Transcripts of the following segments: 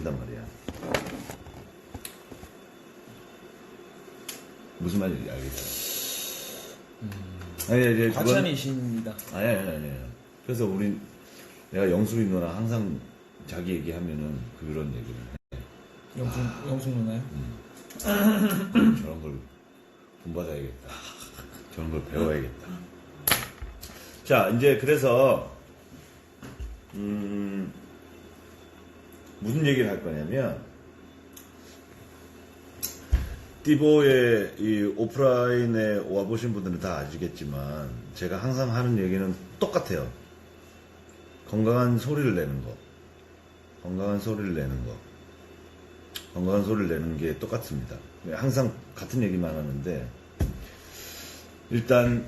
한단 말이야. 무슨 말인지 알겠어. 아니, 과찬이십니다. 아니. 그래서 내가 영숙이 누나 항상 자기 얘기하면은 그런 얘기를 해. 영숙 누나요? 저런 걸 본받아야겠다. 저런 걸 배워야겠다. 자, 이제 그래서 무슨 얘기를 할 거냐면 띠보의 이 오프라인에 와보신 분들은 다 아시겠지만 제가 항상 하는 얘기는 똑같아요. 건강한 소리를 내는 거. 건강한 소리를 내는 거. 건강한 소리를 내는 게 똑같습니다. 항상 같은 얘기만 하는데 일단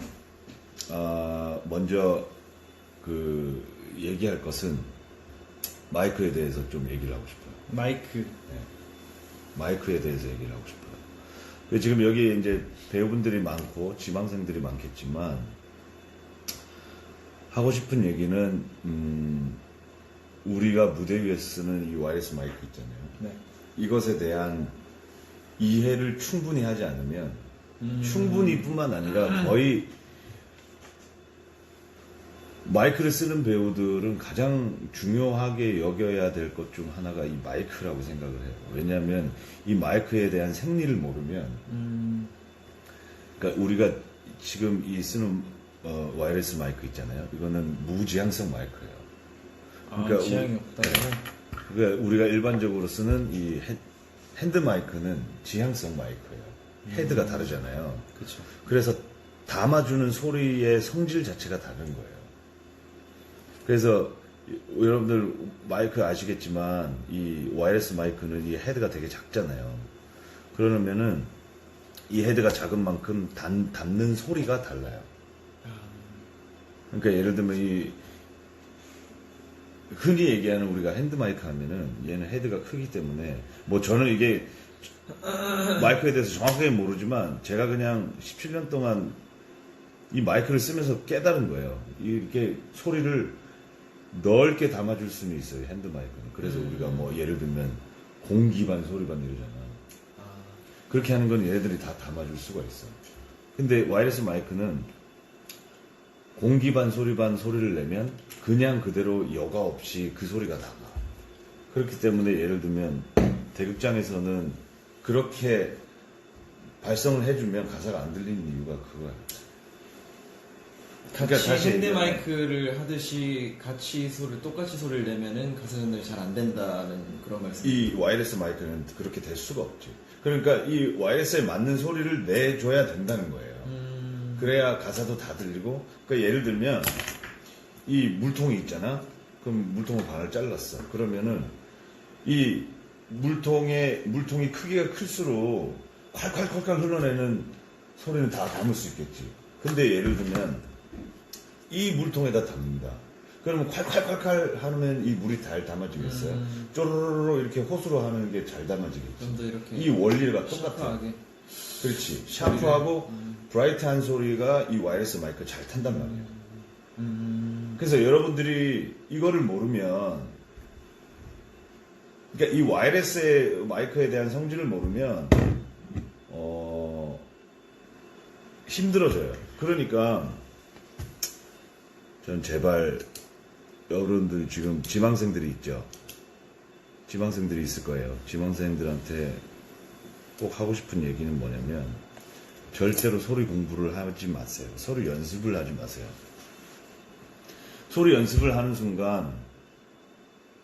먼저 얘기할 것은 마이크에 대해서 좀 얘기를 하고 싶어요. 마이크. 네. 마이크에 대해서 얘기를 하고 싶어요. 지금 여기 이제 배우분들이 많고 지망생들이 많겠지만 하고 싶은 얘기는 우리가 무대 위에서 쓰는 이 와이어리스 마이크 있잖아요. 네. 이것에 대한 이해를 충분히 하지 않으면 충분히뿐만 아니라 거의 마이크를 쓰는 배우들은 가장 중요하게 여겨야 될 것 중 하나가 이 마이크라고 생각을 해요. 왜냐하면 이 마이크에 대한 생리를 모르면 그러니까 우리가 지금 이 쓰는 와이어리스 마이크 있잖아요. 이거는 무지향성 마이크예요. 그러니까 지향이 없다고? 그러니까 우리가 일반적으로 쓰는 이 핸드 마이크는 지향성 마이크예요. 헤드가 다르잖아요. 그렇죠. 그래서 담아주는 소리의 성질 자체가 다른 거예요. 그래서 여러분들 마이크 아시겠지만 이 와이어리스 마이크는 이 헤드가 되게 작잖아요. 그러면은 이 헤드가 작은 만큼 담는 소리가 달라요. 그러니까 예를 들면 흔히 얘기하는 우리가 핸드 마이크 하면은 얘는 헤드가 크기 때문에 뭐 저는 이게 마이크에 대해서 정확하게 모르지만 제가 그냥 17년 동안 이 마이크를 쓰면서 깨달은 거예요. 이렇게 소리를 넓게 담아줄 수는 있어요, 핸드 마이크는. 그래서 우리가 뭐 예를 들면 공기반 소리반 이러잖아. 그렇게 하는 건 얘네들이 다 담아줄 수가 있어. 근데 와이어리스 마이크는 공기반 소리반 소리를 내면 그냥 그대로 여과 없이 그 소리가 나가. 그렇기 때문에 예를 들면 대극장에서는 그렇게 발성을 해주면 가사가 안 들리는 이유가 그거야. 같이 핸드 마이크를 하듯이 똑같이 소리를 내면은 가사 전달이 잘 안 된다는 그런 말씀. 이 와이어리스 마이크는 그렇게 될 수가 없지. 그러니까 이 와이어리스에 맞는 소리를 내줘야 된다는 거예요. 그래야 가사도 다 들리고. 그러니까 예를 들면 이 물통이 있잖아. 그럼 물통을 반을 잘랐어. 그러면은 이 물통이 크기가 클수록 콸콸콸콸 흘러내는 소리는 다 담을 수 있겠지. 근데 예를 들면 이 물통에다 담는다. 그러면 콸콸콸콸 하면 이 물이 잘 담아지겠어요? 쪼르르르 이렇게 호수로 하는 게 잘 담아지겠지. 좀 더 이렇게 이 원리가 똑같아. 샤프하게. 그렇지. 샤프하고 브라이트한 소리가 이 와이어리스 마이크 잘 탄단 말이야. 그래서 여러분들이 이거를 모르면, 그러니까 이 와이어리스 마이크에 대한 성질을 모르면 힘들어져요. 그러니까 전 제발 여러분들 지금 지망생들이 있죠. 지망생들이 있을 거예요. 지망생들한테 꼭 하고 싶은 얘기는 뭐냐면 절대로 소리 공부를 하지 마세요. 소리 연습을 하지 마세요. 소리 연습을 하는 순간,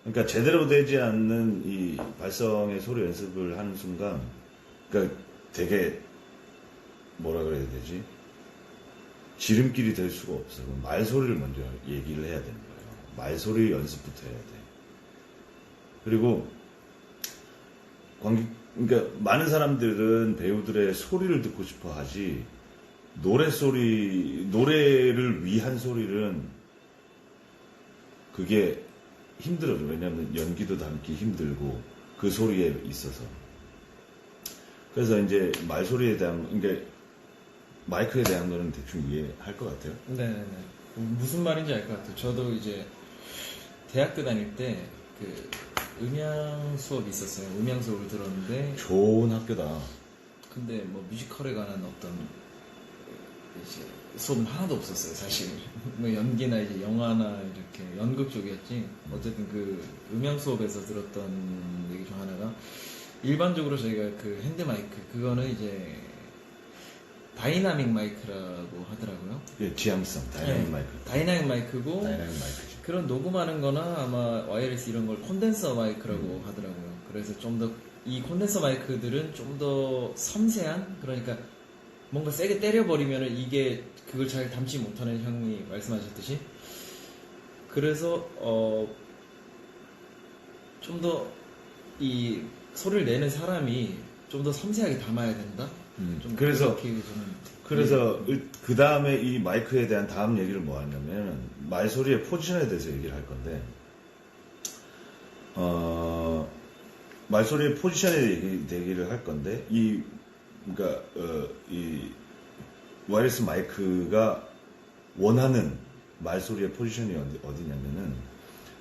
그러니까 제대로 되지 않는 이 발성의 소리 연습을 하는 순간, 그러니까 되게 뭐라 그래야 되지? 지름길이 될 수가 없어요. 말소리를 먼저 얘기를 해야 되는 거예요. 말소리 연습부터 해야 돼. 그리고 그러니까 많은 사람들은 배우들의 소리를 듣고 싶어 하지 노래를 위한 소리는 그게 힘들어져. 왜냐하면 연기도 담기 힘들고 그 소리에 있어서. 그래서 이제 말소리에 대한, 그러니까 마이크에 대한 거는 대충 이해할 것 같아요. 네네네. 무슨 말인지 알 것 같아요. 저도 이제 대학교 다닐 때 음향 수업이 있었어요. 음향 수업을 들었는데 좋은 학교다. 근데 뭐 뮤지컬에 관한 어떤 이제 수업은 하나도 없었어요, 사실. 뭐 연기나 이제 영화나 이렇게 연극 쪽이었지. 어쨌든 그 음향 수업에서 들었던 얘기 중 하나가 일반적으로 저희가 그 핸드 마이크 그거는 이제 다이나믹 마이크라고 하더라고요. 예, 지향성, 다이나믹 네, 마이크. 다이나믹 마이크고 다이나믹 마이크죠. 그런 녹음하는 거나 아마 와이어리스 이런 걸 콘덴서 마이크라고 하더라고요. 그래서 좀 더 이 콘덴서 마이크들은 좀 더 섬세한 그러니까 뭔가 세게 때려버리면 이게 그걸 잘 담지 못하는 형이 말씀하셨듯이 그래서 좀 더 이 소리를 내는 사람이 좀 더 섬세하게 담아야 된다. 좀 그래서 그렇게 저는 그래서 그 다음에 이 마이크에 대한 다음 얘기를 뭐 하냐면 말소리의 포지션에 대해서 얘기를 할 건데 말소리의 포지션에 얘기를 할 건데 그러니까 이 와이어리스 마이크가 원하는 말소리의 포지션이 어디냐면은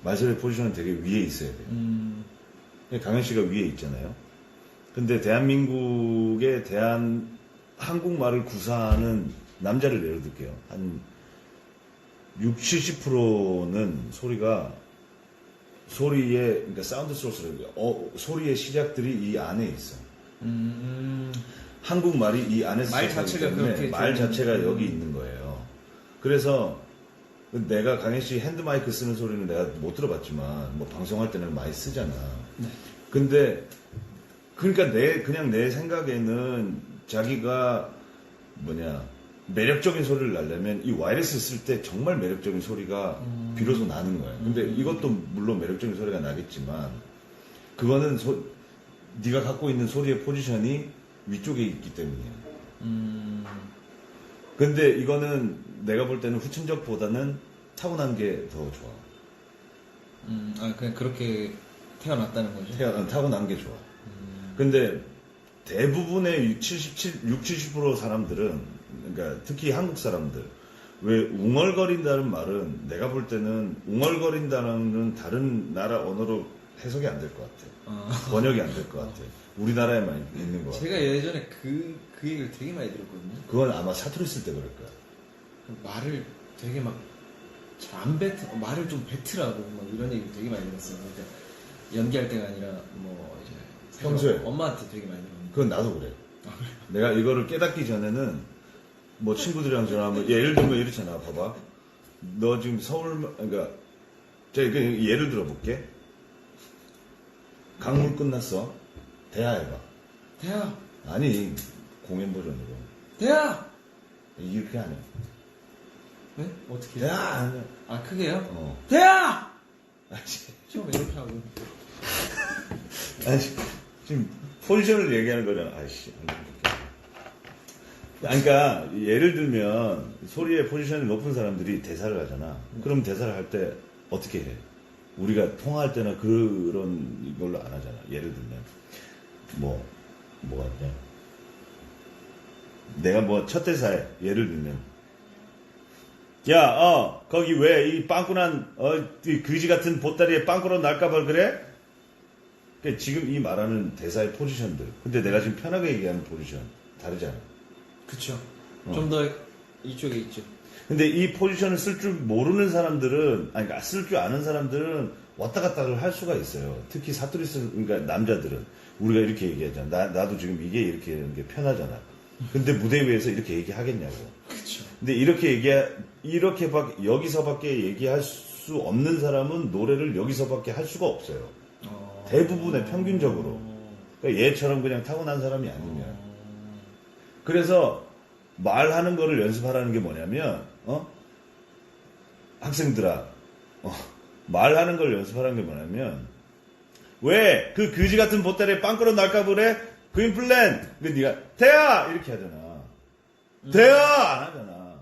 말소리의 포지션은 되게 위에 있어야 돼요. 강현 씨가 위에 있잖아요. 근데 대한민국의 한국말을 구사하는 남자를 예를 들게요. 한 60, 70%는 소리의, 그러니까 사운드 소스로, 소리의 시작들이 이 안에 있어. 한국말이 이 안에서 말 시작하기 자체가 때문에 그렇게 말 되는 자체가 여기 있는 거예요. 그래서 내가 강현 씨 핸드 마이크 쓰는 소리는 내가 못 들어봤지만, 뭐 방송할 때는 많이 쓰잖아. 근데, 그러니까 그냥 내 생각에는 자기가 매력적인 소리를 내려면 이 와이어리스 쓸 때 정말 매력적인 소리가 비로소 나는 거야. 근데 이것도 물론 매력적인 소리가 나겠지만 그거는 네가 갖고 있는 소리의 포지션이 위쪽에 있기 때문이야. 근데 이거는 내가 볼 때는 후천적보다는 타고난 게 더 좋아. 그냥 그렇게 태어났다는 거죠. 타고난 게 좋아. 근데 대부분의 60, 70% 사람들은, 그러니까 특히 한국 사람들, 왜 웅얼거린다는 말은 내가 볼 때는 웅얼거린다는 다른 나라 언어로 해석이 안 될 것 같아. 번역이 안 될 것 같아. 우리나라에만 있는 것 같아. 제가 예전에 그 얘기를 되게 많이 들었거든요. 그건 아마 사투리 쓸 때 그럴 거야. 말을 되게 막 잘 안 말을 좀 뱉으라고 막 이런 얘기를 되게 많이 들었어요. 그러니까 연기할 때가 아니라 뭐 이제 평소에? 엄마한테 되게 많이 들었는데. 그건 나도 그래. 내가 이거를 깨닫기 전에는 뭐 친구들이랑 전화하면 예를 들면 이렇잖아. 봐봐. 너 지금 그러니까 제가 예를 들어 볼게. 강물 끝났어. 대하 해봐. 대야, 아니 공연 버전으로. 대야. 이렇게 안 해. 네? 어떻게? 대하 안 해. 아 크게요? 어. 대야. 아씨. 좀 이렇게 하고. 아니, 지금 포지션을 얘기하는 거잖아. 아이씨. 그러니까 예를 들면 소리의 포지션이 높은 사람들이 대사를 하잖아. 그럼 대사를 할 때 어떻게 해? 우리가 통화할 때나 그런 걸로 안 하잖아. 예를 들면 뭐가 있냐? 내가 뭐 첫 대사에 예를 들면 야, 거기 왜 이 빵꾸난 이 그지 같은 보따리에 빵꾸로 날까봐 그래? 그러니까 지금 이 말하는 대사의 포지션들. 근데 내가 지금 편하게 얘기하는 포지션 다르잖아. 그쵸. 좀 더 이쪽에 있죠. 근데 이 포지션을 쓸 줄 모르는 사람들은, 그러니까 쓸 줄 아는 사람들은 왔다 갔다를 할 수가 있어요. 특히 사투리 그러니까 남자들은. 우리가 이렇게 얘기하잖아. 나도 지금 이게 이렇게 하는 게 편하잖아. 근데 무대 위에서 이렇게 얘기하겠냐고. 그쵸. 근데 여기서밖에 얘기할 수 없는 사람은 노래를 여기서밖에 할 수가 없어요. 대부분의 평균적으로. 그러니까 얘처럼 그냥 타고난 사람이 아니면. 그래서 말하는 거를 연습하라는 게 뭐냐면, 학생들아, 말하는 걸 연습하라는 게 뭐냐면, 왜 그 그지 같은 보따리에 빵꾸로 날까 보래? 그 임플랜! 그 네가 대야! 이렇게 하잖아. 대야! 안 하잖아.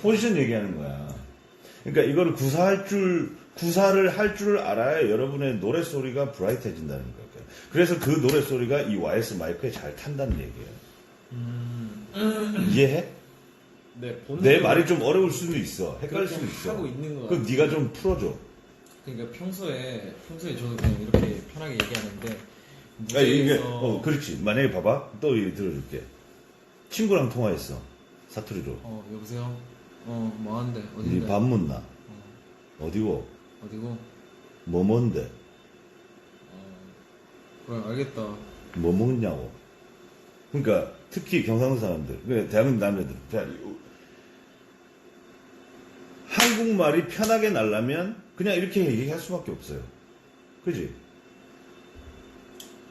포지션 얘기하는 거야. 그러니까 이거를 구사를 할 줄 알아야 여러분의 노래소리가 브라이트해진다는 거예요. 그래서 그 노래소리가 이 와이어리스 마이크에 잘 탄다는 얘기예요. 이해해? 네, 내 말이 좀 어려울 수도 있어. 헷갈릴 수도 있어. 하고 있는 거 그럼 네가 좀 풀어줘. 그러니까 평소에 저도 그냥 이렇게 편하게 얘기하는데 아, 이게, 무대에서 그렇지. 만약에 봐봐. 또 얘기 들어줄게. 친구랑 통화했어. 사투리로. 여보세요. 뭐 하는데 니 어딘데? 밥 묻나? 어디고? 어디고? 뭐 뭔데? 그래 알겠다. 뭐 먹냐고. 그러니까 특히 경상도 사람들, 그래 대한민국 남자들, 한국말이 편하게 나려면 그냥 이렇게 얘기할 수밖에 없어요. 그지?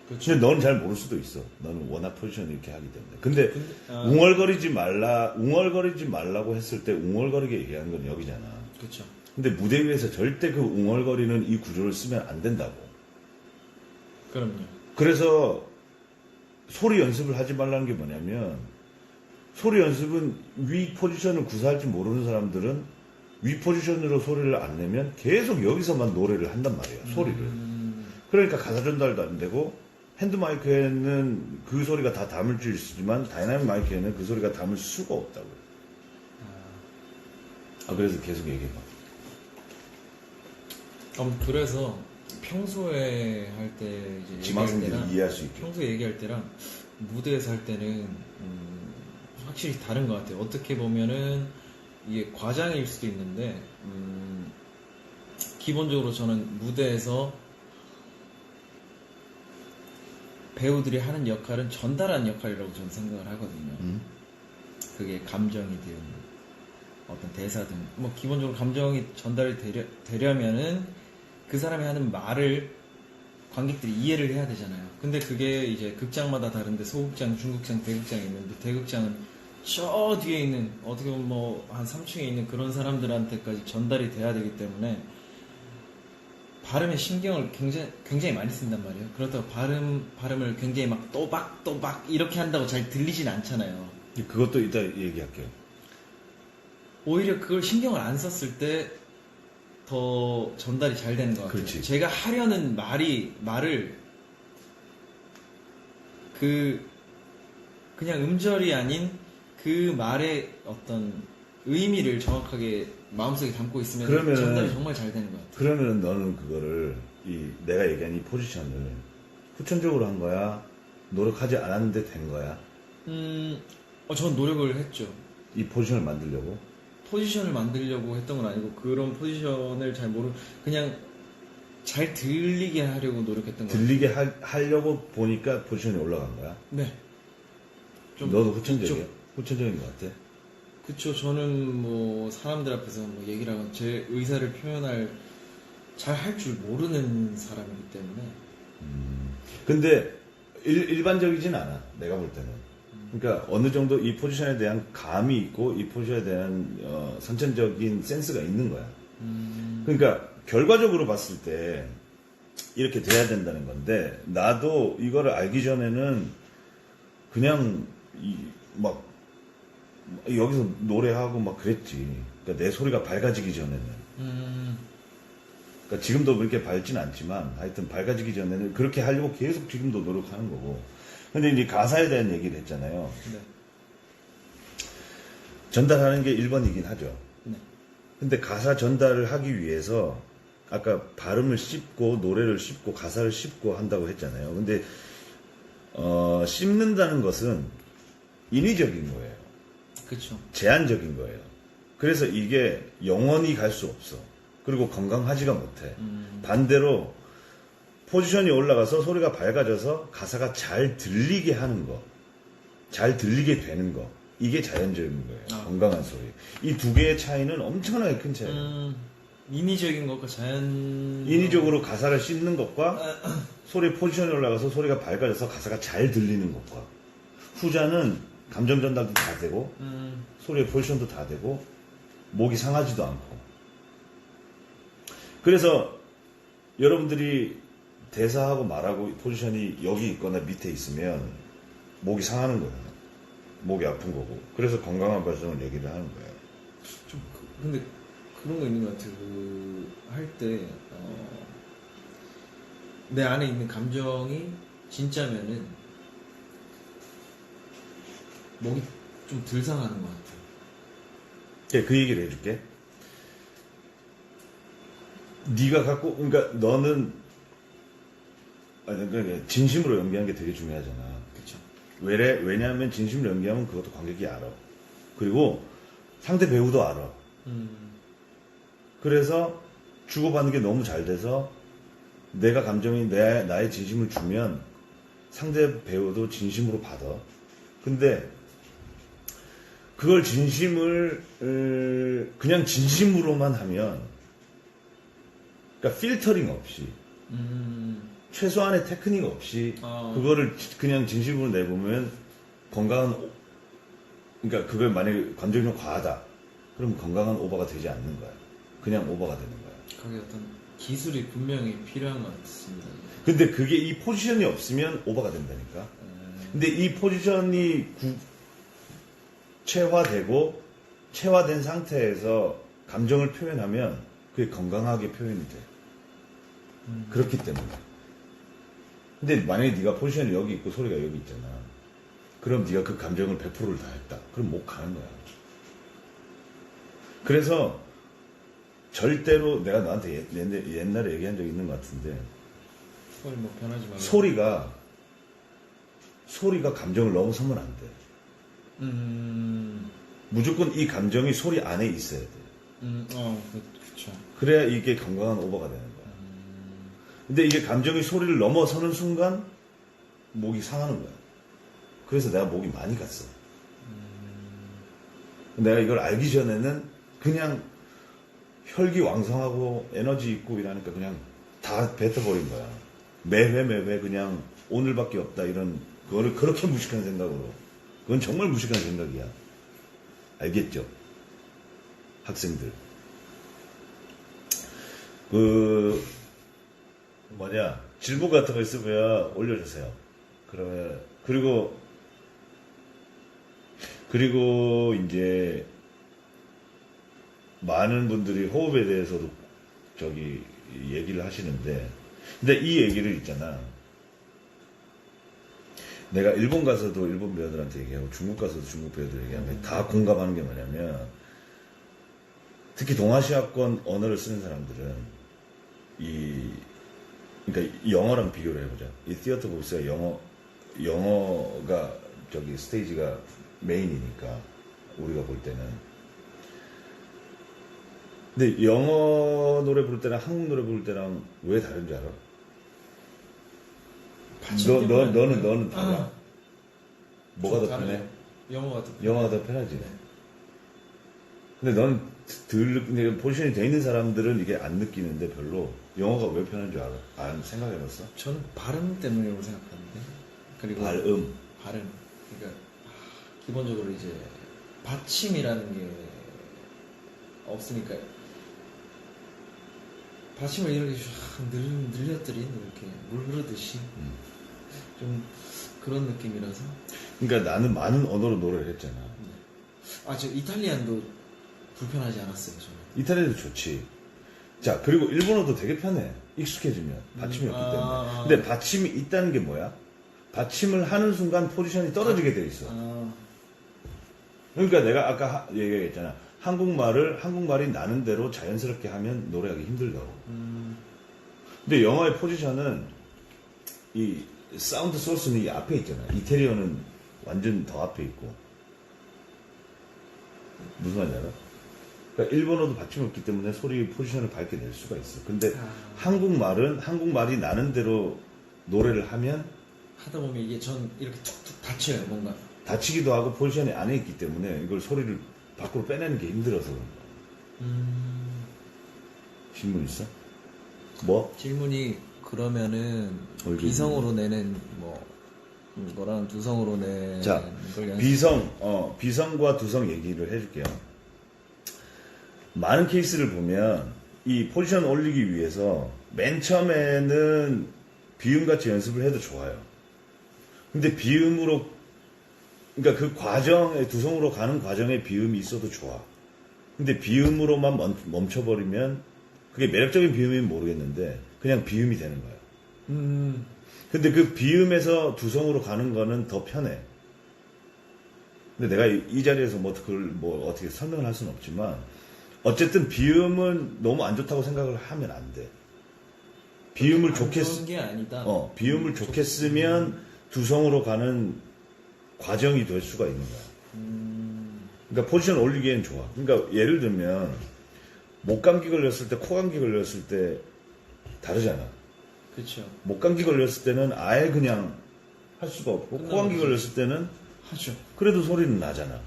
그렇죠. 근데 너는 잘 모를 수도 있어. 너는 워낙 포지션을 이렇게 하기 때문에. 근데 아. 웅얼거리지 말라고 했을 때 웅얼거리게 얘기하는 건 여기잖아. 그렇죠. 근데 무대 위에서 절대 그 웅얼거리는 이 구조를 쓰면 안 된다고. 그럼요. 그래서 소리 연습을 하지 말라는 게 뭐냐면, 소리 연습은 위 포지션을 구사할지 모르는 사람들은 위 포지션으로 소리를 안 내면 계속 여기서만 노래를 한단 말이에요. 소리를. 그러니까 가사 전달도 안 되고, 핸드 마이크에는 그 소리가 다 담을 수 있지만 다이나믹 마이크에는 그 소리가 담을 수가 없다고요. 그래서 계속 얘기해봐. 그래서 평소에 할 때 이제 얘기할 지망생들이 때랑 이해할 수 있게. 평소에 얘기할 때랑 무대에서 할 때는 확실히 다른 것 같아요. 어떻게 보면은 이게 과장일 수도 있는데 기본적으로 저는 무대에서 배우들이 하는 역할은 전달하는 역할이라고 저는 생각을 하거든요. 그게 감정이든 어떤 대사든 뭐 기본적으로 감정이 전달이 되려면은 그 사람이 하는 말을 관객들이 이해를 해야 되잖아요. 근데 그게 이제 극장마다 다른데 소극장, 중극장, 대극장이 있는데 대극장은 저 뒤에 있는 어떻게 보면 뭐 한 3층에 있는 그런 사람들한테까지 전달이 돼야 되기 때문에 발음에 신경을 굉장히 많이 쓴단 말이에요. 그렇다고 발음을 굉장히 막 또박 이렇게 한다고 잘 들리진 않잖아요. 그것도 이따 얘기할게요. 오히려 그걸 신경을 안 썼을 때 더 전달이 잘 되는 것 같아요. 그렇지. 제가 하려는 말을 그냥 음절이 아닌 그 말의 어떤 의미를 정확하게 마음속에 담고 있으면 전달이 정말 잘 되는 것 같아요. 그러면 너는 그거를 내가 얘기한 이 포지션을 후천적으로 한 거야? 노력하지 않았는데 된 거야? 전 노력을 했죠. 이 포지션을 만들려고? 포지션을 만들려고 했던 건 아니고 그런 포지션을 잘 그냥 잘 들리게 하려고 노력했던 것 같아요. 들리게 하려고 보니까 포지션이 올라간 거야? 네. 너도 후천적이야? 후천적인 것 같아? 그쵸. 저는 뭐 사람들 앞에서 뭐 얘기를 하건 제 의사를 표현할 잘 할 줄 모르는 사람이기 때문에. 근데 일반적이진 않아. 내가 볼 때는. 그러니까 어느 정도 이 포지션에 대한 감이 있고 이 포지션에 대한 선천적인 센스가 있는 거야. 그러니까 결과적으로 봤을 때 이렇게 돼야 된다는 건데 나도 이거를 알기 전에는 그냥 막 여기서 노래하고 막 그랬지. 그러니까 내 소리가 밝아지기 전에는. 그러니까 지금도 그렇게 밝진 않지만 하여튼 밝아지기 전에는 그렇게 하려고 계속 지금도 노력하는 거고. 근데 이제 가사에 대한 얘기를 했잖아요. 네. 전달하는 게 1번이긴 하죠. 네. 근데 가사 전달을 하기 위해서 아까 발음을 씹고 노래를 씹고 가사를 씹고 한다고 했잖아요. 근데 씹는다는 것은 인위적인 거예요. 그쵸. 제한적인 거예요. 그래서 이게 영원히 갈 수 없어. 그리고 건강하지가 못해. 반대로 포지션이 올라가서 소리가 밝아져서 가사가 잘 들리게 하는 거, 잘 들리게 되는 거, 이게 자연적인 거예요. 건강한 소리. 이 두 개의 차이는 엄청나게 큰 차이예요. 인위적인 것과 인위적으로 가사를 씹는 것과 소리의 포지션이 올라가서 소리가 밝아져서 가사가 잘 들리는 것과, 후자는 감정 전달도 다 되고 소리의 포지션도 다 되고 목이 상하지도 않고. 그래서 여러분들이 대사하고 말하고 포지션이 여기 있거나 밑에 있으면 목이 상하는 거예요. 목이 아픈 거고. 그래서 건강한 발성을 얘기를 하는 거예요. 근데 그런 거 있는 것 같아요. 할 때 내 안에 있는 감정이 진짜면은 목이 좀 덜 상하는 것 같아요. 네, 그 얘기를 해줄게. 네가 갖고, 그러니까 너는, 아니, 그러니까 진심으로 연기하는 게 되게 중요하잖아. 그쵸. 왜냐하면 진심으로 연기하면 그것도 관객이 알아. 그리고 상대 배우도 알아. 그래서 주고받는 게 너무 잘 돼서 내가 감정이 나의 진심을 주면 상대 배우도 진심으로 받아. 근데 그걸 진심을 그냥 진심으로만 하면, 그러니까 필터링 없이 최소한의 테크닉 없이 그거를 그냥 진심으로 내보면 그러니까 그걸 만약에 관정이 좀 과하다, 그럼 건강한 오버가 되지 않는 거야. 그냥 오버가 되는 거야. 거기 어떤 기술이 분명히 필요한 것 같습니다. 근데 그게 이 포지션이 없으면 오버가 된다니까. 근데 이 포지션이 체화된 상태에서 감정을 표현하면 그게 건강하게 표현이 돼. 그렇기 때문에. 근데 만약에 네가 포지션이 여기 있고 소리가 여기 있잖아. 그럼 네가 그 감정을 100%를 다 했다. 그럼 못 가는 거야. 그래서 절대로 내가 너한테 옛날에 얘기한 적 있는 것 같은데, 소리 뭐 변하지 말고. 소리가 감정을 넘어서면 안 돼. 무조건 이 감정이 소리 안에 있어야 돼. 그쵸. 그래야 이게 건강한 오버가 되는 거야. 근데 이게 감정이 소리를 넘어서는 순간 목이 상하는 거야. 그래서 내가 목이 많이 갔어. 내가 이걸 알기 전에는 그냥 혈기왕성하고 에너지 있고 이러니까 그냥 다 뱉어버린 거야. 매회 그냥 오늘밖에 없다, 그거를 그렇게 무식한 생각으로. 그건 정말 무식한 생각이야. 알겠죠? 학생들. 질문 같은 거 있으면 올려주세요. 그리고 이제 많은 분들이 호흡에 대해서도 얘기를 하시는데, 근데 이 얘기를 있잖아. 내가 일본 가서도 일본 배우들한테 얘기하고 중국 가서도 중국 배우들 얘기하면 다 공감하는 게 뭐냐면, 특히 동아시아권 언어를 쓰는 사람들은 그러니까 영어랑 비교를 해보자. 이 티어터 보스가 영어가 스테이지가 메인이니까 우리가 볼 때는. 근데 영어 노래 부를 때랑 한국 노래 부를 때랑 왜 다른지 알아? 너는 달라. 뭐가 더 편해? 영어가 더 편해. 영어가 더 편하지. 근데 넌 포지션이 돼 있는 사람들은 이게 안 느끼는데 별로 영어가 왜 편한 줄 알아? 생각해봤어? 저는 발음 때문이라고 생각하는데. 그리고 발음. 그러니까 기본적으로 이제 받침이라는 게 없으니까 받침을 이렇게 늘려뜨린 이렇게 물 흐르듯이 좀 그런 느낌이라서. 그러니까 나는 많은 언어로 노래를 했잖아. 저 이탈리안도 불편하지 않았어요, 저는. 이탈리아도 좋지. 자, 그리고 일본어도 되게 편해. 익숙해지면. 받침이 없기 때문에. 근데 받침이 있다는 게 뭐야? 받침을 하는 순간 포지션이 떨어지게 돼 있어. 그러니까 내가 아까 얘기했잖아. 한국말이 나는 대로 자연스럽게 하면 노래하기 힘들다고. 근데 영어의 포지션은 이 사운드 소스는 이 앞에 있잖아. 이태리어는 완전 더 앞에 있고. 무슨 말인지 알아? 그러니까 일본어도 받침이 없기 때문에 소리 포지션을 밝게 낼 수가 있어. 근데 한국말이 나는 대로 노래를 하면 하다 보면 이게 전 이렇게 툭툭 닫혀요, 뭔가. 닫히기도 하고 포지션이 안에 있기 때문에 이걸 소리를 밖으로 빼내는 게 힘들어서 그런 거야. 질문 있어? 뭐? 질문이 그러면은 비성으로 내는 거랑 두성으로 내는 자, 걸 비성과 두성 얘기를 해줄게요. 많은 케이스를 보면 이 포지션 올리기 위해서 맨 처음에는 비음같이 연습을 해도 좋아요. 근데 그러니까 그 과정에, 두성으로 가는 과정에 비음이 있어도 좋아. 근데 비음으로만 멈춰버리면 그게 매력적인 비음이면 모르겠는데 그냥 비음이 되는 거야. 근데 그 비음에서 두성으로 가는 거는 더 편해. 근데 내가 이 자리에서 그걸 어떻게 설명을 할 수는 없지만, 어쨌든 비음은 너무 안 좋다고 생각을 하면 안 돼. 비음을 좋게 좋은 게 아니다. 비음을 좋게 쓰면 두성으로 가는 과정이 될 수가 있는 거야. 그러니까 포지션 올리기엔 좋아. 그러니까 예를 들면 목감기 걸렸을 때, 코감기 걸렸을 때 다르잖아. 그렇죠. 목감기 걸렸을 때는 아예 그냥 할 수가 없고, 코감기 걸렸을 때는 하죠. 그래도 소리는 나잖아.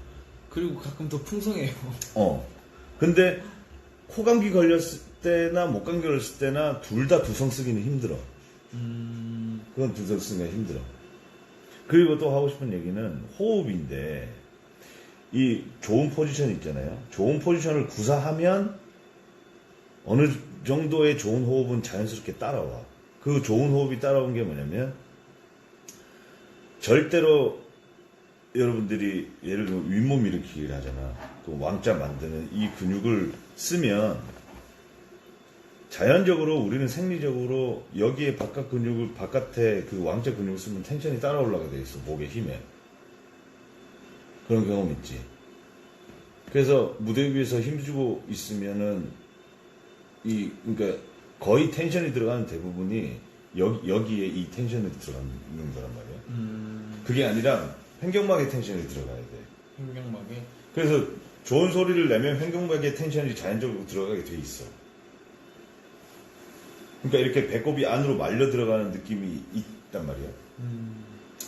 그리고 가끔 더 풍성해요. 근데 코감기 걸렸을 때나 목감기 걸렸을 때나 둘 다 두성 쓰기는 힘들어. 그건 두성 쓰기가 힘들어. 그리고 또 하고 싶은 얘기는 호흡인데, 이 좋은 포지션 있잖아요. 좋은 포지션을 구사하면 어느 정도의 좋은 호흡은 자연스럽게 따라와. 그 좋은 호흡이 따라온 게 뭐냐면, 절대로 여러분들이 예를 들면 윗몸 일으키기를 하잖아. 그 왕자 만드는 이 근육을 쓰면 자연적으로 우리는 생리적으로 여기에 바깥 근육을, 바깥에 그 왕자 근육을 쓰면 텐션이 따라 올라가게 돼 있어. 목에 힘에. 그런 경험 있지. 그래서 무대 위에서 힘주고 있으면은 그러니까 거의 텐션이 들어가는 대부분이 여기에 이 텐션이 들어가는 거란 말이야. 그게 아니라 횡격막에 텐션이 들어가야 돼. 횡격막에. 그래서 좋은 소리를 내면 횡격막에 텐션이 자연적으로 들어가게 돼 있어. 그러니까 이렇게 배꼽이 안으로 말려 들어가는 느낌이 있단 말이야.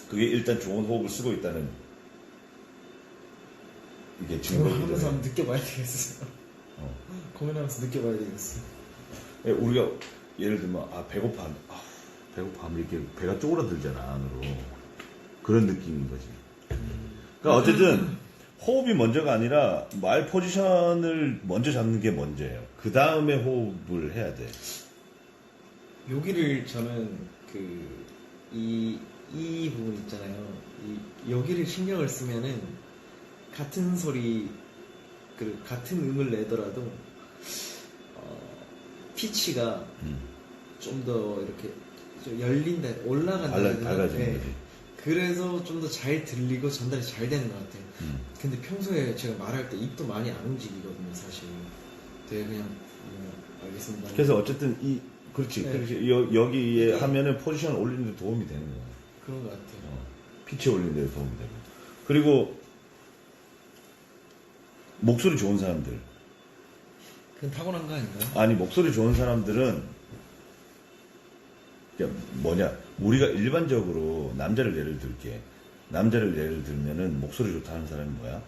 그게 일단 좋은 호흡을 쓰고 있다는 이게 증거거든. 공연하면서 한번 느껴봐야 되겠어요. 공연하면서 느껴봐야 되겠어. 우리가 예를 들면 배고파 하면 이렇게 배가 쪼그라들잖아 안으로. 그런 느낌인 거지. 그러니까 어쨌든 호흡이 먼저가 아니라 말 포지션을 먼저 잡는 게 먼저예요. 그 다음에 호흡을 해야 돼. 여기를 저는 이 부분 있잖아요. 여기를 신경을 쓰면은 같은 소리, 같은 음을 내더라도 피치가 좀 더 이렇게 좀 열린다, 올라간다. 달라지는 거지. 그래서 좀 더 잘 들리고 전달이 잘 되는 것 같아요. 근데 평소에 제가 말할 때 입도 많이 안 움직이거든요, 사실. 되게 그냥 알겠습니다. 그래서 어쨌든 그렇지. 네. 그렇지. 여기에 하면은 포지션 올리는 데 도움이 되는 거야. 그런 것 같아요. 피치 올리는 데 도움이 되고. 그리고 목소리 좋은 사람들. 그건 타고난 거 아닌가요? 아니, 목소리 좋은 사람들은 우리가 일반적으로 남자를 예를 들게. 남자를 예를 들면은 목소리 좋다는 사람이 뭐야?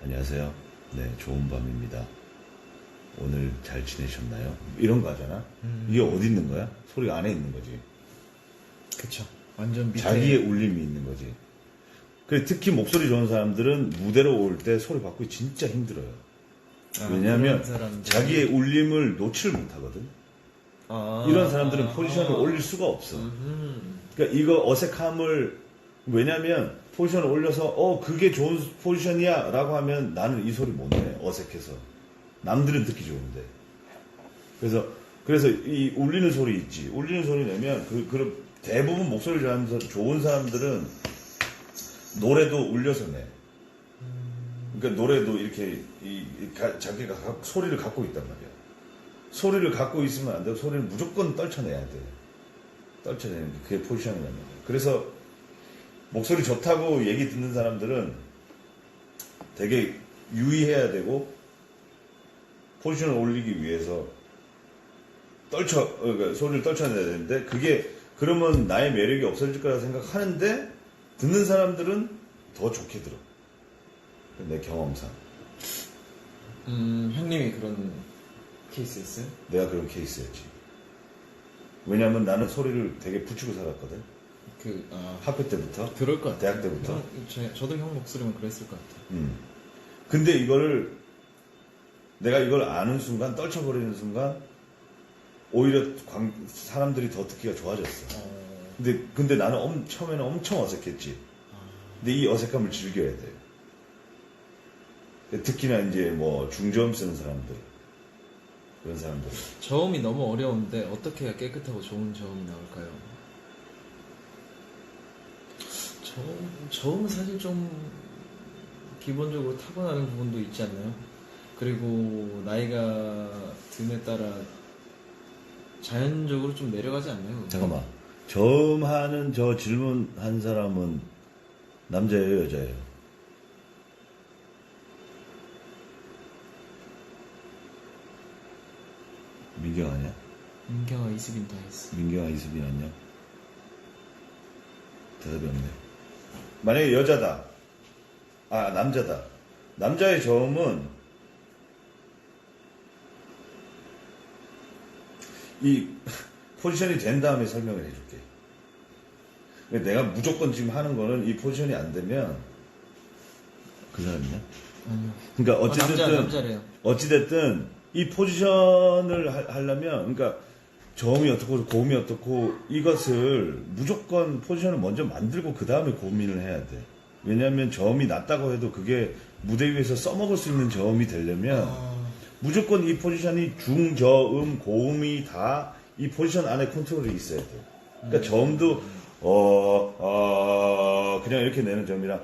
안녕하세요. 네, 좋은 밤입니다. 오늘 잘 지내셨나요? 이런 거 하잖아. 이게 어디 있는 거야? 소리가 안에 있는 거지. 그쵸. 완전 밑에. 자기의 울림이 있는 거지. 그래, 특히 목소리 좋은 사람들은 무대로 올 때 소리 받고 진짜 힘들어요. 왜냐하면 자기의 울림을 놓지를 못하거든. 이런 사람들은 포지션을 올릴 수가 없어. 그러니까 이거 어색함을, 왜냐면 포지션을 올려서 그게 좋은 포지션이야 라고 하면 나는 이 소리 못 내. 어색해서. 남들은 듣기 좋은데. 그래서 이 울리는 소리 있지. 울리는 소리 내면 대부분 목소리 좋은 사람들은 노래도 울려서 내. 그러니까 노래도 이렇게 자기가 소리를 갖고 있단 말이야. 소리를 갖고 있으면 안 되고 소리를 무조건 떨쳐내야 돼. 떨쳐내는 게 그게 포지션이란 말이야. 그래서 목소리 좋다고 얘기 듣는 사람들은 되게 유의해야 되고 포지션을 올리기 위해서 그러니까 소리를 떨쳐내야 되는데 그러면 나의 매력이 없어질 거라 생각하는데 듣는 사람들은 더 좋게 들어. 내 경험상. 형님이 그런 케이스였어요? 내가 그런 케이스였지. 왜냐면 나는 소리를 되게 붙이고 살았거든. 학교 때부터. 그럴 것 같아요. 대학 때부터. 저도 형 목소리만 그랬을 것 같아요. 근데 내가 이걸 아는 순간, 떨쳐버리는 순간, 오히려 사람들이 더 듣기가 좋아졌어. 근데 나는 처음에는 엄청 어색했지. 근데 이 어색함을 즐겨야 돼. 특히나 이제 중저음 쓰는 사람들. 그런 사람들. 저음이 너무 어려운데 어떻게 해야 깨끗하고 좋은 저음이 나올까요? 저음은 사실 좀 기본적으로 타고나는 부분도 있지 않나요? 그리고 나이가 듦에 따라 자연적으로 좀 내려가지 않나요? 잠깐만. 저음하는 저 질문한 사람은 남자예요, 여자예요? 민경 아니야? 민경아, 이수빈 다 있어. 민경아, 이수빈 아니야? 대답이 없네. 만약에 여자다. 아, 남자다. 남자의 저음은 이 포지션이 된 다음에 설명을 해줄게. 내가 무조건 지금 하는 거는 이 포지션이 안 되면 그 사람이냐? 아니요. 그러니까 어찌됐든 남자래요. 어찌됐든 이 포지션을 하려면 그러니까 저음이 어떻고 고음이 어떻고 이것을 무조건 포지션을 먼저 만들고 그 다음에 고민을 해야 돼. 왜냐하면 저음이 낮다고 해도 그게 무대 위에서 써먹을 수 있는 저음이 되려면 무조건 이 포지션이 중저음 고음이 다 이 포지션 안에 컨트롤이 있어야 돼. 그러니까 저음도 그냥 이렇게 내는 점이랑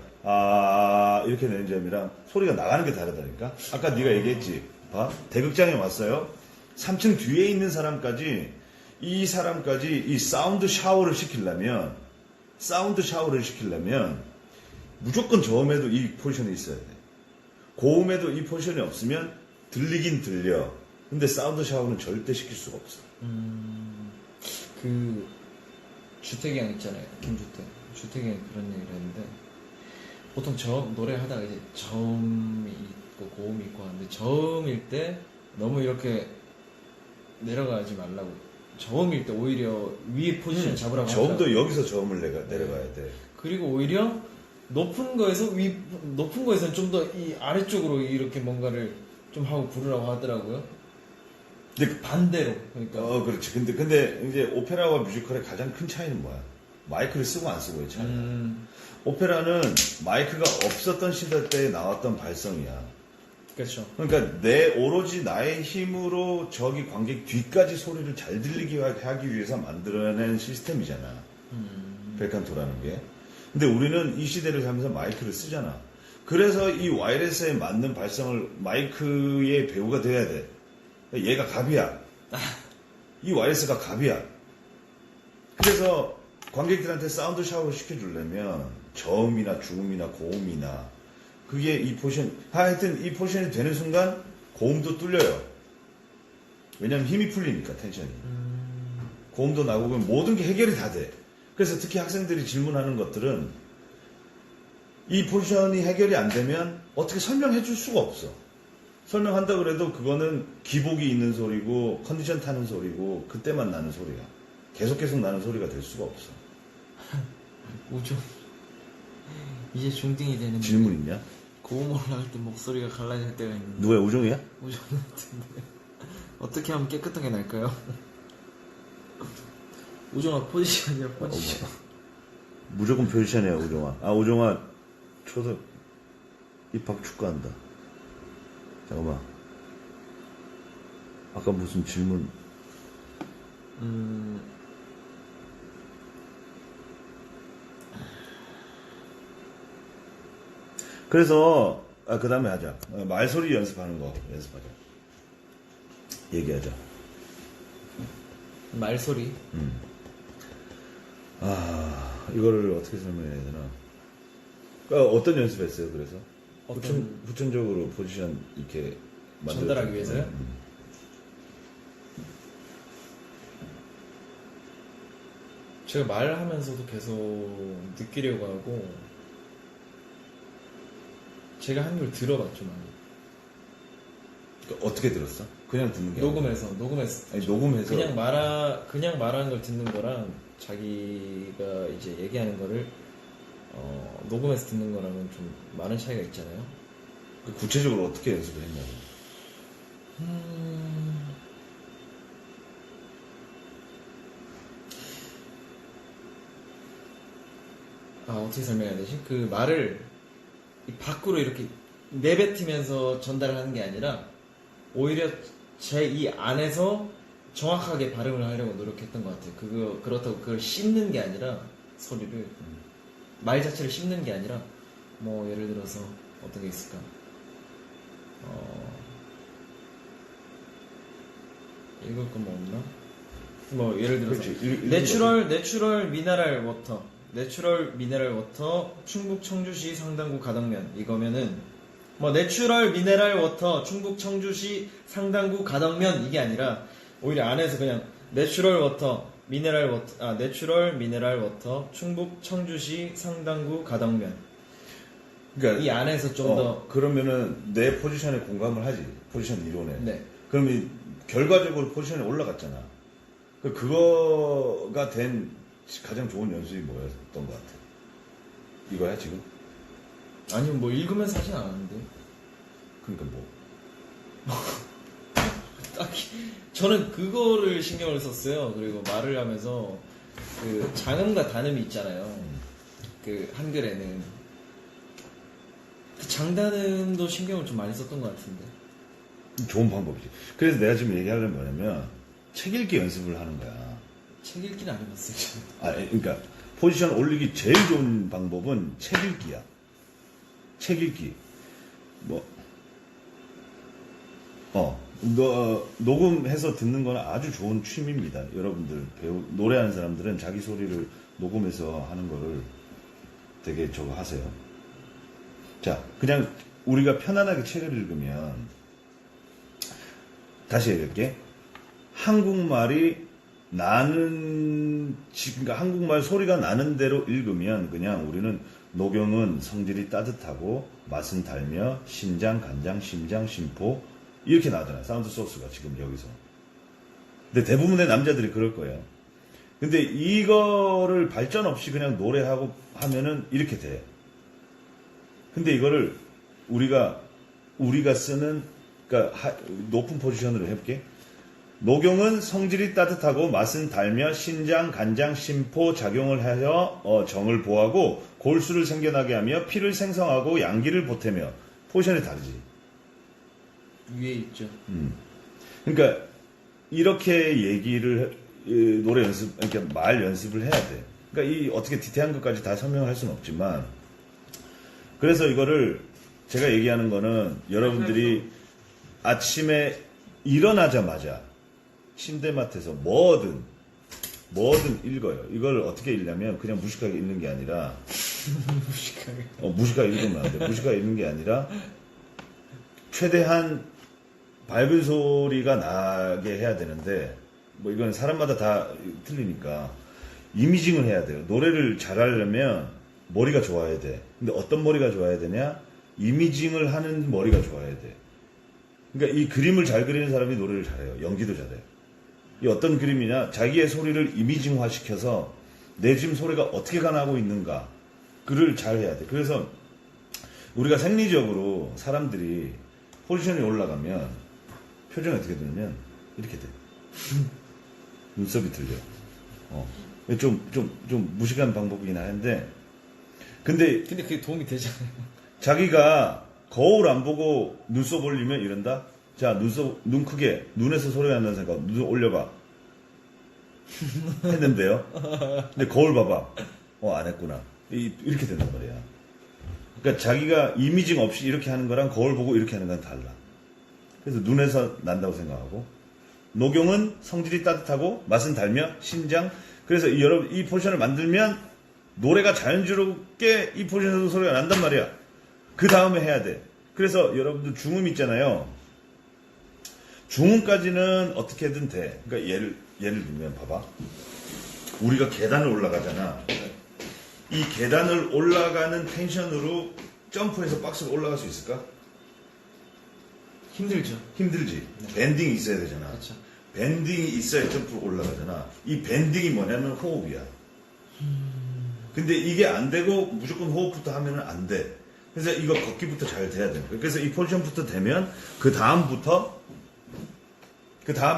이렇게 내는 점이랑 소리가 나가는 게 다르다니까. 아까 네가 얘기했지. 봐, 대극장에 왔어요. 3층 뒤에 있는 사람까지 이 사운드 샤워를 시키려면 무조건 저음에도 이 포지션이 있어야 돼. 고음에도 이 포지션이 없으면 들리긴 들려. 근데 사운드 샤워는 절대 시킬 수가 없어. 그 주택이 형 있잖아요. 김주택. 주택이 형이 그런 얘기를 했는데 보통 노래 하다가 이제 저음이 있고 고음이 있고 하는데 저음일 때 너무 이렇게 내려가지 말라고. 저음일 때 오히려 위에 포지션 잡으라고 하더라고요. 저음도 여기서 저음을 내려가야 돼. 그리고 오히려 높은 거에서는 좀 더 이 아래쪽으로 이렇게 뭔가를 좀 하고 부르라고 하더라고요. 근데 반대로. 그러니까. 그렇지. 근데 이제 오페라와 뮤지컬의 가장 큰 차이는 뭐야? 마이크를 쓰고 안 쓰고의 차이야. 오페라는 마이크가 없었던 시대 때 나왔던 발성이야. 그렇죠. 그러니까 오로지 나의 힘으로 저기 관객 뒤까지 소리를 잘 들리게 하기 위해서 만들어낸 시스템이잖아. 벨칸토라는 게. 근데 우리는 이 시대를 살면서 마이크를 쓰잖아. 그래서 이 와이어리스에 맞는 발성을 마이크의 배우가 돼야 돼. 얘가 갑이야. 이 와이어리스가 갑이야. 그래서 관객들한테 사운드 샤워를 시켜주려면 저음이나 중음이나 고음이나 그게 이 포지션, 하여튼 이 포지션이 되는 순간 고음도 뚫려요. 왜냐면 힘이 풀리니까, 텐션이. 고음도 나고, 그럼 모든 게 해결이 다 돼. 그래서 특히 학생들이 질문하는 것들은 이 포지션이 해결이 안 되면 어떻게 설명해 줄 수가 없어. 설명한다 그래도 그거는 기복이 있는 소리고, 컨디션 타는 소리고, 그때만 나는 소리야. 계속 나는 소리가 될 수가 없어. 우정. 이제 중딩이 되는 질문 있냐? 고음 올라갈 때 목소리가 갈라질 때가 있는데 누구야, 우종이야? 우정 같은데 어떻게 하면 깨끗하게 날까요? 우정아 포지션이야 포지션. 무조건 포지션이야, 우종아. 우종아, 초등 입학 축구한다. 잠깐만. 아까 무슨 질문? 그래서 그 다음에 하자. 말소리 연습하는 거 연습하자. 얘기하자. 말소리. 이거를 어떻게 설명해야 되나? 어떤 연습했어요? 그래서 어떤 후천적으로 포지션 이렇게 전달하기 위해서요? 제가 말하면서도 계속 느끼려고 하고 제가 한 걸 들어봤죠 많이. 그러니까 어떻게 들었어? 그냥 듣는 게 녹음해서 아니, 녹음해서 그냥 말하는 걸 듣는 거랑 자기가 이제 얘기하는 거를 녹음해서 듣는 거랑은 좀 많은 차이가 있잖아요. 구체적으로 어떻게 연습을 했냐고. 어떻게 설명해야 되지? 그 말을 이 밖으로 이렇게 내뱉으면서 전달하는 게 아니라 오히려 제 이 안에서 정확하게 발음을 하려고 노력했던 것 같아요. 그렇다고 그걸 씹는 게 아니라 소리를 말 자체를 씹는 게 아니라 뭐 예를 들어서 어떤 게 있을까? 읽을 거 뭐 없나? 뭐 예를 들어서 그렇지. 읽는 거지. 내추럴 미네랄 워터, 내추럴 미네랄 워터 충북 청주시 상당구 가덕면 이거면은 뭐 내추럴 미네랄 워터 충북 청주시 상당구 가덕면 이게 아니라 오히려 안에서 그냥 내추럴 워터 미네랄 워터 내추럴 미네랄 워터 충북 청주시 상당구 가덕면 그러니까 이 안에서 좀 더 그러면은 내 포지션에 공감을 하지. 포지션 이론에. 네. 그럼 결과적으로 포지션에 올라갔잖아. 그거가 된 가장 좋은 연습이 뭐였던 것 같아? 이거야 지금? 아니면 뭐 읽으면서 하진 않았는데 그러니까 뭐 딱히 저는 그거를 신경을 썼어요. 그리고 말을 하면서 그 장음과 단음이 있잖아요. 그 한글에는 그 장단음도 신경을 좀 많이 썼던 것 같은데. 좋은 방법이지. 그래서 내가 지금 얘기하려는 뭐냐면 책 읽기 연습을 하는 거야. 책 읽기는 안 해봤어요. 그러니까 포지션 올리기 제일 좋은 방법은 책 읽기야. 책 읽기. 녹음해서 듣는 거는 아주 좋은 취미입니다. 여러분들 노래하는 사람들은 자기 소리를 녹음해서 하는 거를 되게 저거 하세요. 자, 그냥 우리가 편안하게 책을 읽으면 다시 얘기할게. 한국말이 그러니까 한국말 소리가 나는 대로 읽으면 그냥 우리는 녹용은 성질이 따뜻하고 맛은 달며 신장, 간장, 심장, 심포 이렇게 나오잖아요. 사운드 소스가 지금 여기서. 근데 대부분의 남자들이 그럴 거예요. 근데 이거를 발전 없이 그냥 노래하고 하면은 이렇게 돼. 근데 이거를 우리가 쓰는 그러니까 높은 포지션으로 해볼게. 녹용은 성질이 따뜻하고 맛은 달며 신장, 간장, 심포 작용을 하여 정을 보하고 골수를 생겨나게 하며 피를 생성하고 양기를 보태며 포지션이 다르지. 위에 있죠. 그러니까 이렇게 얘기를 노래 연습, 그러니까 말 연습을 해야 돼. 그러니까 이 어떻게 디테일한 것까지 다 설명할 수는 없지만 그래서 이거를 제가 얘기하는 거는 여러분들이 아침에 일어나자마자 침대맡에서 뭐든 읽어요. 이걸 어떻게 읽냐면 그냥 무식하게 읽는 게 아니라 무식하게 읽으면 안 돼. 무식하게 읽는 게 아니라 최대한 밝은 소리가 나게 해야 되는데 뭐 이건 사람마다 다 틀리니까 이미징을 해야 돼요. 노래를 잘하려면 머리가 좋아야 돼. 근데 어떤 머리가 좋아야 되냐? 이미징을 하는 머리가 좋아야 돼. 그러니까 이 그림을 잘 그리는 사람이 노래를 잘해요. 연기도 잘해요. 이 어떤 그림이냐? 자기의 소리를 이미징화 시켜서 내 지금 소리가 어떻게 가나고 있는가 그를 잘 해야 돼. 그래서 우리가 생리적으로 사람들이 포지션이 올라가면 표정이 어떻게 되냐면 이렇게 돼. 눈썹이 들려. 좀 무식한 방법이긴 한데 근데 그게 도움이 되잖아요. 자기가 거울 안 보고 눈썹 올리면 이런다? 자, 눈 크게, 눈에서 소리가 난다는 생각, 눈 올려봐. 했는데요. 근데 거울 봐봐. 안 했구나. 이렇게 된단 말이야. 그러니까 자기가 이미징 없이 이렇게 하는 거랑 거울 보고 이렇게 하는 건 달라. 그래서 눈에서 난다고 생각하고. 녹용은 성질이 따뜻하고 맛은 달며 신장. 그래서 여러분 이 포지션을 만들면 노래가 자연스럽게 이 포지션에서 소리가 난단 말이야. 그 다음에 해야 돼. 그래서 여러분들 중음 있잖아요. 중음까지는 어떻게든 돼. 그러니까 예를 들면 봐봐. 우리가 계단을 올라가잖아. 이 계단을 올라가는 텐션으로 점프해서 박스로 올라갈 수 있을까? 힘들죠. 힘들지. 네. 밴딩이 있어야 되잖아. 그렇죠. 밴딩이 있어야 점프로 올라가잖아. 이 밴딩이 뭐냐면 호흡이야. 근데 이게 안 되고 무조건 호흡부터 하면은 안 돼. 그래서 이거 걷기부터 잘 돼야 돼. 그래서 이 포지션부터 되면 그 다음에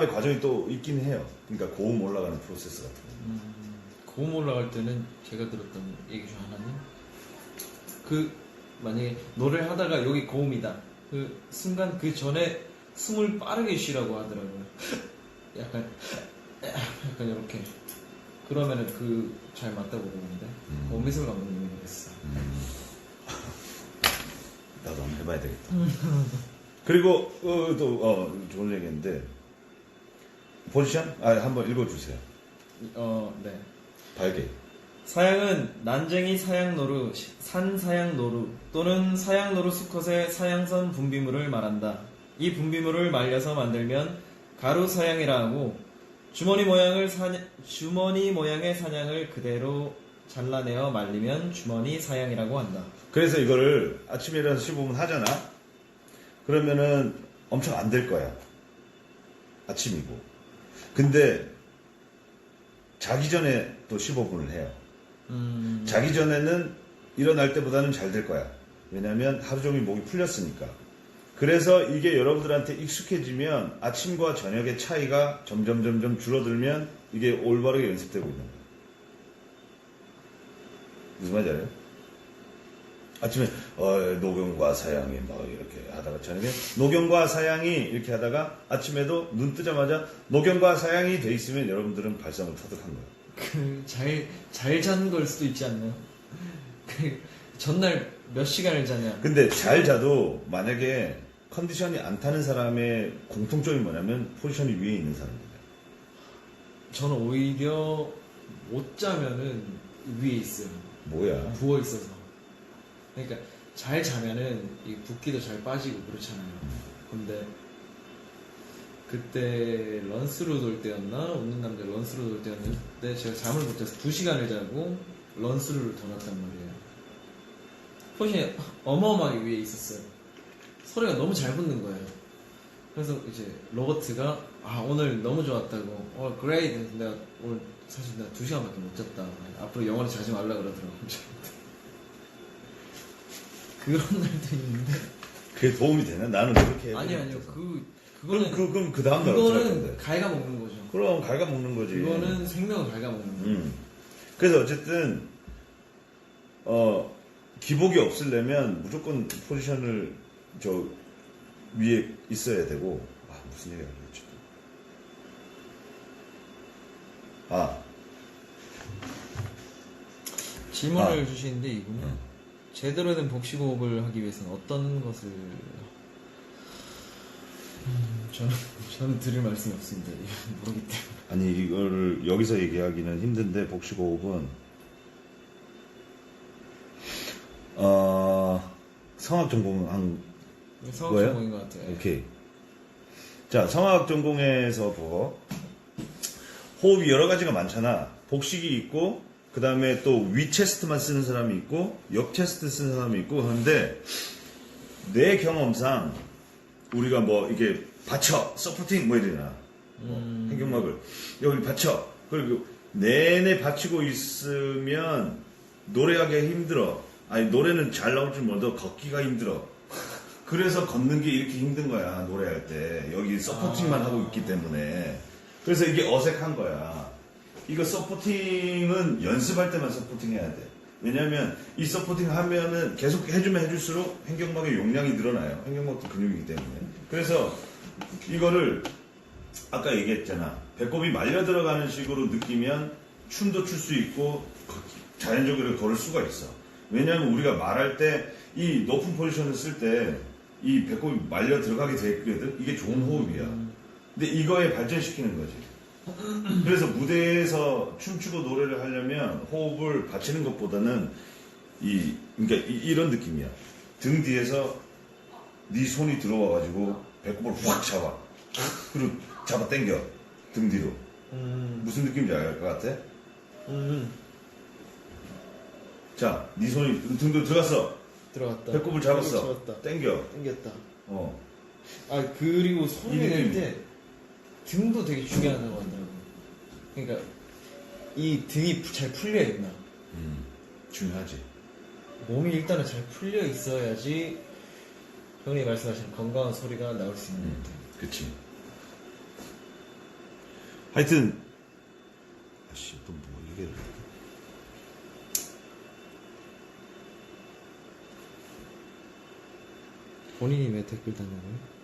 과정이 또 있긴 해요. 그러니까 고음 올라가는 프로세스 같은 거. 고음 올라갈 때는 제가 들었던 얘기 중 하나는 그 만약에 노래를 하다가 여기 고음이다. 그 순간 그 전에 숨을 빠르게 쉬라고 하더라고요. 약간 이렇게. 그러면은 잘 맞다고 그러는데 엄미술 감독님이 그랬어. 나도 한번 해봐야 되겠다. 그리고 또 좋은 얘기인데 포지션? 한번 읽어주세요. 네. 발개. 사양은 난쟁이 사양노루, 산사양노루 또는 사양노루 수컷의 사양선 분비물을 말한다. 이 분비물을 말려서 만들면 가루 사양이라 하고 주머니 모양의 사냥을 그대로 잘라내어 말리면 주머니 사양이라고 한다. 그래서 이거를 아침에 일어나서 씹으면 하잖아? 그러면은 엄청 안 될 거야. 아침이고. 근데 자기 전에 또 15분을 해요. 자기 전에는 일어날 때보다는 잘 될 거야. 왜냐면 하루 종일 목이 풀렸으니까. 그래서 이게 여러분들한테 익숙해지면 아침과 저녁의 차이가 점점 줄어들면 이게 올바르게 연습되고 있는 거예요. 무슨 말인지 알아요? 아침에 노경과 사양이 막 이렇게 하다가 저녁에 노경과 사양이 이렇게 하다가 아침에도 눈 뜨자마자 노경과 사양이 돼 있으면 여러분들은 발성을 터득한 거예요. 잘 자는 걸 수도 있지 않나요? 전날 몇 시간을 자냐? 근데 잘 자도 만약에 컨디션이 안 타는 사람의 공통점이 뭐냐면 포지션이 위에 있는 사람입니다. 저는 오히려 못 자면은 위에 있어요. 뭐야? 부어 있어서. 그러니까 잘 자면은 이 붓기도 잘 빠지고 그렇잖아요. 근데 그때 런스로 돌 때였나? 웃는 남자 런스로 돌 때였는데 제가 잠을 못 자서 2시간을 자고 런스루를 더 놨단 말이에요. 포지션이 어마어마하게 위에 있었어요. 소리가 너무 잘 붙는 거예요. 그래서 이제 로버트가 오늘 너무 좋았다고 그레이트. 내가 오늘 사실 나 2시간밖에 못 잤다. 앞으로 영원히 자지 말라 그러더라고. 그런 날도 있는데. 그게 도움이 되나? 나는 그렇게 해야 아니요. 그거는 그럼 그 다음 날 어떻게 할 그거는 건데? 갉아먹는 거죠. 그럼 갉아먹는 거지. 그거는 생명을 갉아먹는 거예요. 그래서 어쨌든 기복이 없으려면 무조건 포지션을 저 위에 있어야 되고 무슨 얘기를 하려고 했지? 질문을 주시는데 이분은 제대로 된 복식호흡을 하기 위해서는 어떤 것을 저는 드릴 말씀이 없습니다. 모르기 때문에. 아니 이거를 여기서 얘기하기는 힘든데 복식호흡은 성악 전공한 성악 뭐예요? 전공인 것 같아요. 오케이. 자, 성악 전공에서 호흡이 여러 가지가 많잖아. 복식이 있고, 그 다음에 또 위 체스트만 쓰는 사람이 있고, 옆 체스트 쓰는 사람이 있고, 하는데, 내 경험상, 우리가 이게 받쳐, 서포팅, 이러잖아. 횡격막을. 여기 받쳐. 그리고 내내 받치고 있으면, 노래하기 힘들어. 아니, 노래는 잘 나올 줄 몰라도 걷기가 힘들어. 그래서 걷는 게 이렇게 힘든 거야, 노래할 때. 여기 서포팅만 하고 있기 때문에. 그래서 이게 어색한 거야. 이거 서포팅은 연습할 때만 서포팅 해야 돼. 왜냐면 이 서포팅 하면은 계속 해주면 해줄수록 횡격막의 용량이 늘어나요. 횡격막도 근육이기 때문에. 그래서 이거를 아까 얘기했잖아. 배꼽이 말려 들어가는 식으로 느끼면 춤도 출 수 있고 자연적으로 걸을 수가 있어. 왜냐면 우리가 말할 때 이 높은 포지션을 쓸 때 이 배꼽이 말려 들어가게 돼 있거든. 이게 좋은 호흡이야. 근데 이거에 발전시키는 거지. 그래서 무대에서 춤추고 노래를 하려면 호흡을 받치는 것보다는 그러니까 이런 느낌이야. 등 뒤에서 네 손이 들어와가지고 배꼽을 확 잡아. 그리고 잡아 당겨. 등 뒤로. 무슨 느낌인지 알 것 같아? 자, 네 손이 등도 들어갔어. 들어갔다. 배꼽을 잡았어. 잡았다. 당겨. 당겼다. 이 그리고 소리 낼 느낌. 때 등도 되게 중요하다고 하더라고요. 그러니까 이 등이 잘 풀려 있나. 중요하지. 몸이 일단은 잘 풀려 있어야지 형님 말씀하신 건강한 소리가 나올 수 있는 것 같아요. 그치. 하여튼, 또 뭐 얘기를 해. 본인이 왜 댓글 다냐고요?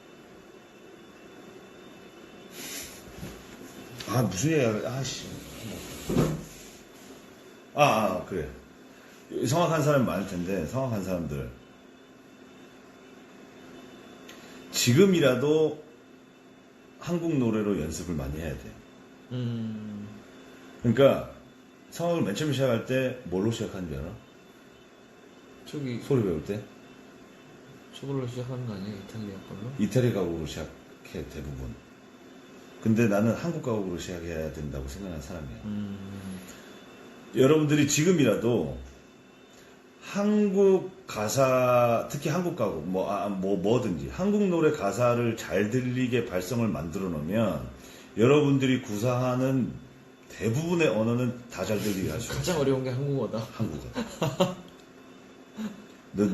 무슨 얘기야. 그래. 성악한 사람이 많을 텐데, 성악한 사람들. 지금이라도 한국 노래로 연습을 많이 해야 돼. 음, 그러니까 성악을 맨 처음 시작할 때 뭘로 시작하는지 알아? 저기 소리 배울 때? 저걸로 시작하는 거 아니에요? 이탈리아 걸로? 이태리 가곡으로 시작해 대부분. 근데 나는 한국 가곡으로 시작해야 된다고 생각하는 사람이야. 여러분들이 지금이라도 한국 가사, 특히 한국 가곡, 뭐든지 한국 노래 가사를 잘 들리게 발성을 만들어 놓으면 여러분들이 구사하는 대부분의 언어는 다 잘 들리게 할 수 있어. 가장 어려운 게 한국어다. 한국어.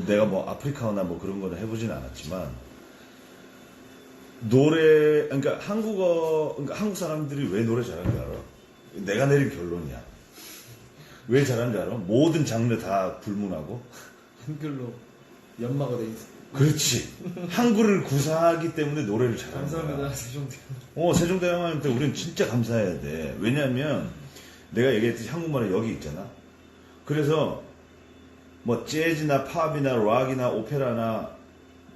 내가 뭐 아프리카어나 뭐 그런 거는 해보진 않았지만 노래, 그러니까 그러니까 한국 사람들이 왜 노래 잘하는 줄 알아? 내가 내린 결론이야. 왜 잘하는 줄 알아? 모든 장르 다 불문하고. 한글로 연마가 돼 있어. 그렇지. 한글을 구사하기 때문에 노래를 잘하는 거야. 감사합니다, 세종대. 세종대왕한테 우리는 진짜 감사해야 돼. 왜냐면 내가 얘기했듯이 한국말에 여기 있잖아. 그래서 뭐 재즈나 팝이나 락이나 오페라나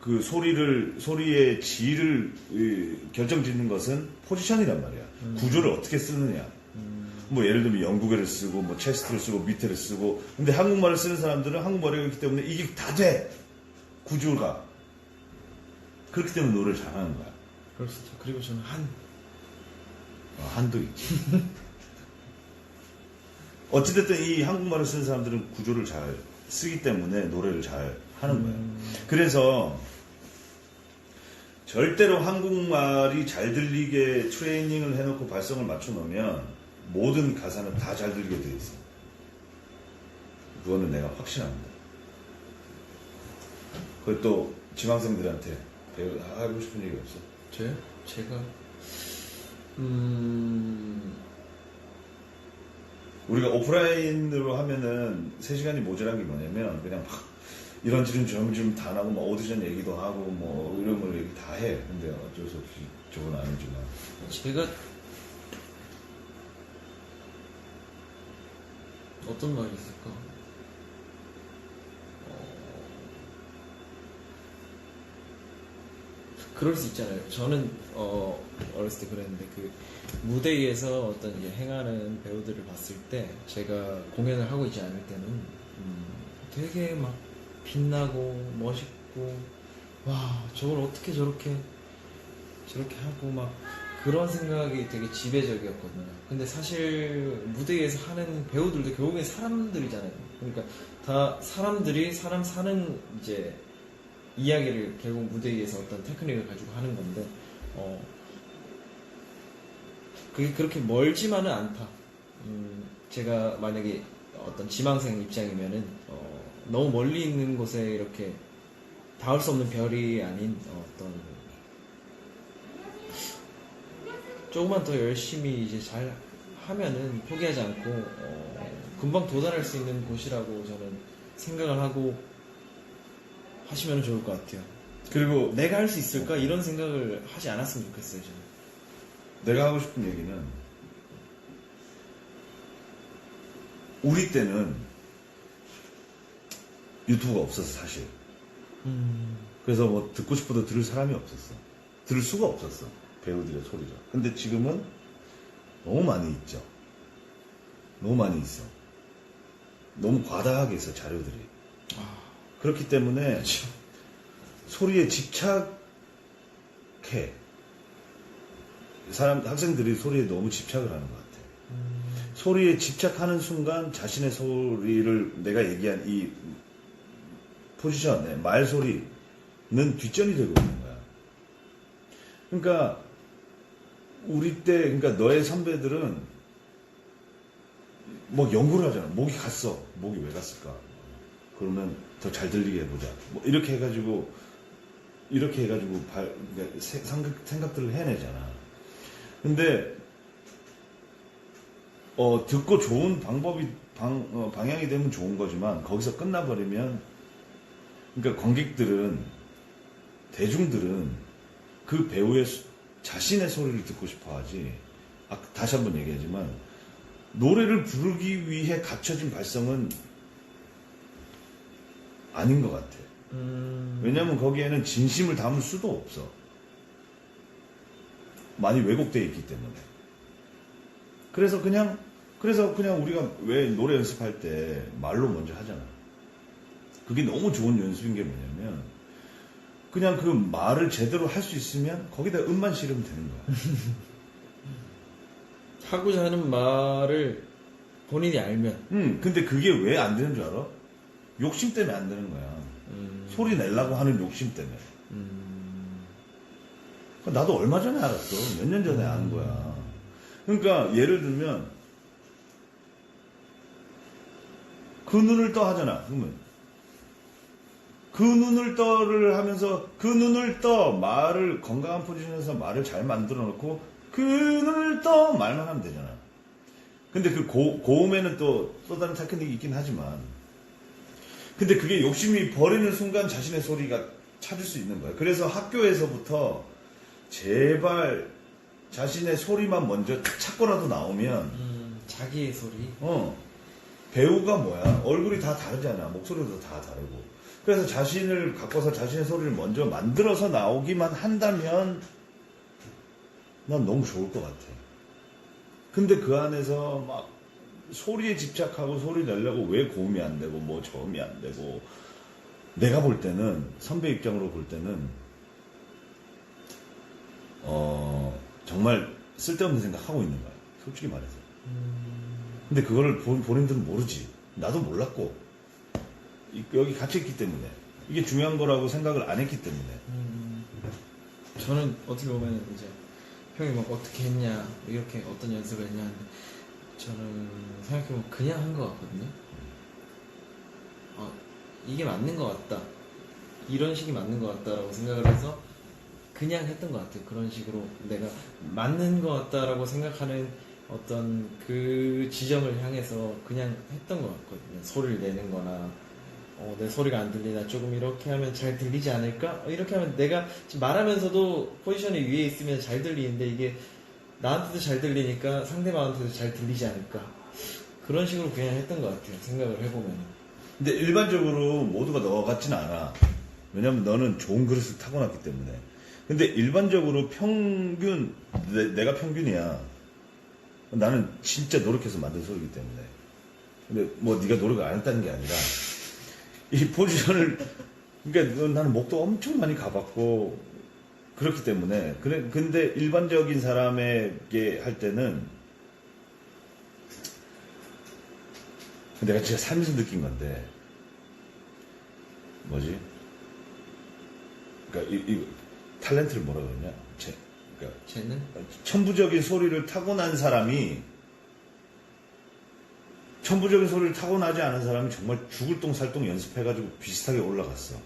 그 소리의 질을 결정짓는 것은 포지션이란 말이야. 구조를 어떻게 쓰느냐. 뭐 예를 들면 영국어를 쓰고 뭐 체스트를 쓰고 밑에를 쓰고. 근데 한국말을 쓰는 사람들은 한국말이 있기 때문에 이게 다 돼. 구조가. 그렇기 때문에 노래를 잘하는 거야. 그럴 수 있죠. 그리고 저는 한도 있지. 어찌됐든 이 한국말을 쓰는 사람들은 구조를 잘 쓰기 때문에 노래를 잘 하는 거예요. 그래서 절대로 한국말이 잘 들리게 트레이닝을 해놓고 발성을 맞춰놓으면 모든 가사는 다 잘 들리게 돼 있어. 그거는 내가 확신합니다. 그리고 또 지망생들한테 하고 싶은 얘기 없어? 저요? 제가 우리가 오프라인으로 하면은 3시간이 모자란 게 뭐냐면 그냥 막 이런저런 좀 다 나고 뭐 오디션 얘기도 하고 뭐 이런 걸 얘기 다 해. 근데 어쩔 수 없이 저건 아니지만 제가 어떤 말이 있을까? 그럴 수 있잖아요. 저는 어렸을 때 그랬는데 그 무대 위에서 어떤 이제 행하는 배우들을 봤을 때 제가 공연을 하고 있지 않을 때는 되게 막 빛나고 멋있고 와 저걸 어떻게 저렇게 하고 막 그런 생각이 되게 지배적이었거든요. 근데 사실 무대 위에서 하는 배우들도 결국엔 사람들이잖아요. 그러니까 다 사람들이 사람 사는 이제 이야기를 결국 무대 위에서 어떤 테크닉을 가지고 하는 건데 그게 그렇게 멀지만은 않다. 제가 만약에 어떤 지망생 입장이면은 너무 멀리 있는 곳에 이렇게 닿을 수 없는 별이 아닌 어떤 조금만 더 열심히 이제 잘 하면은 포기하지 않고 금방 도달할 수 있는 곳이라고 저는 생각을 하고 하시면 좋을 것 같아요. 그리고 내가 할 수 있을까? 이런 생각을 하지 않았으면 좋겠어요, 저는. 내가 하고 싶은 얘기는 우리 때는 유튜브가 없었어 사실. 그래서 뭐 듣고 싶어도 들을 사람이 없었어. 들을 수가 없었어. 배우들의 소리를. 근데 지금은 너무 많이 있죠. 너무 많이 있어. 너무 과다하게 있어 자료들이. 그렇기 때문에 그렇죠. 소리에 집착해. 학생들이 소리에 너무 집착을 하는 것 같아. 소리에 집착하는 순간 자신의 소리를 내가 얘기한 이 포지션, 말소리는 뒷전이 되고 있는 거야. 그러니까 우리 때, 그러니까 너의 선배들은 뭐 연구를 하잖아. 목이 갔어. 목이 왜 갔을까? 그러면 더 잘 들리게 해보자. 뭐 이렇게 해가지고 그러니까 생각들을 해내잖아. 근데 듣고 좋은 방법이 방향이 되면 좋은 거지만 거기서 끝나버리면 그러니까 관객들은 대중들은 그 배우의 자신의 소리를 듣고 싶어하지. 다시 한번 얘기하지만 노래를 부르기 위해 갖춰진 발성은 아닌 것 같아. 왜냐면 거기에는 진심을 담을 수도 없어. 많이 왜곡되어 있기 때문에. 그래서 그냥 우리가 왜 노래 연습할 때 말로 먼저 하잖아. 그게 너무 좋은 연습인 게 뭐냐면, 그냥 그 말을 제대로 할 수 있으면 거기다 음만 실으면 되는 거야. 하고자 하는 말을 본인이 알면. 근데 그게 왜 안 되는 줄 알아? 욕심 때문에 안 되는 거야. 소리 내려고 하는 욕심 때문에. 나도 얼마 전에 알았어. 몇 년 전에 안 거야. 그러니까 예를 들면 그 눈을 떠 하잖아. 그러면 그 눈을 떠를 하면서 그 눈을 떠 말을 건강한 포지션에서 말을 잘 만들어 놓고 그 눈을 떠 말만 하면 되잖아. 근데 그 고음에는 또 다른 테크닉이 있긴 하지만, 근데 그게 욕심이 버리는 순간 자신의 소리가 찾을 수 있는 거야. 그래서 학교에서부터 제발 자신의 소리만 먼저 찾고라도 나오면, 자기의 소리. 배우가 뭐야? 얼굴이 다 다르잖아. 목소리도 다 다르고. 그래서 자신을 갖고서 자신의 소리를 먼저 만들어서 나오기만 한다면 난 너무 좋을 것 같아. 근데 그 안에서 막 소리에 집착하고 소리 내려고 왜 고음이 안 되고 뭐 저음이 안 되고, 내가 볼 때는, 선배 입장으로 볼 때는 정말 쓸데없는 생각하고 있는 거야. 솔직히 말해서. 근데 그거를 본인들은 모르지. 나도 몰랐고, 여기 같이 있기 때문에 이게 중요한 거라고 생각을 안 했기 때문에. 저는 어떻게 보면 이제 형이 막 어떻게 했냐, 이렇게 어떤 연습을 했냐 하는데, 저는 생각해보면 그냥 한 것 같거든요. 이게 맞는 것 같다, 이런 식이 맞는 것 같다라고 생각을 해서 그냥 했던 것 같아요. 그런 식으로 내가 맞는 것 같다라고 생각하는 어떤 그 지점을 향해서 그냥 했던 것 같거든요. 소리를 내는 거나, 내 소리가 안 들리나, 조금 이렇게 하면 잘 들리지 않을까? 이렇게 하면 내가 지금 말하면서도 포지션이 위에 있으면 잘 들리는데, 이게 나한테도 잘 들리니까 상대방한테도 잘 들리지 않을까? 그런 식으로 그냥 했던 것 같아요. 생각을 해보면. 근데 일반적으로 모두가 너 같지는 않아. 왜냐면 너는 좋은 그릇을 타고났기 때문에. 근데 일반적으로 평균, 내가 평균이야. 나는 진짜 노력해서 만든 소리이기 때문에. 근데 뭐 네가 노력을 안 했다는 게 아니라, 이 포지션을, 그러니까 나는 목도 엄청 많이 가봤고 그렇기 때문에. 근데 일반적인 사람에게 할 때는, 내가 진짜 살면서 느낀 건데, 뭐지? 그러니까 이 탤런트를 뭐라 그러냐? 그러니까 쟤는? 천부적인 소리를 타고난 사람이, 천부적인 소리를 타고나지 않은 사람이 정말 죽을 똥 살똥 연습해가지고 비슷하게 올라갔어.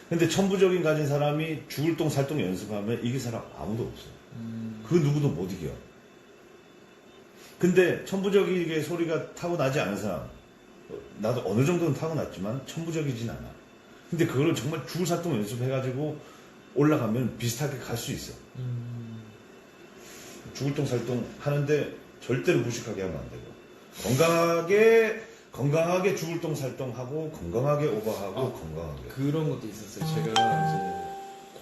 근데 천부적인 가진 사람이 죽을 똥 살똥 연습하면 이길 사람 아무도 없어. 그 누구도 못 이겨. 근데 천부적이게 소리가 타고나지 않은 사람, 나도 어느 정도는 타고났지만 천부적이진 않아. 근데 그거를 정말 죽을 살똥 연습해가지고 올라가면 비슷하게 갈 수 있어. 죽을 똥 살똥 하는데 절대로 무식하게 하면 안 되고, 건강하게 죽을 똥 살똥하고, 건강하게 오버하고, 건강하게. 그런 것도 있었어요. 제가 이제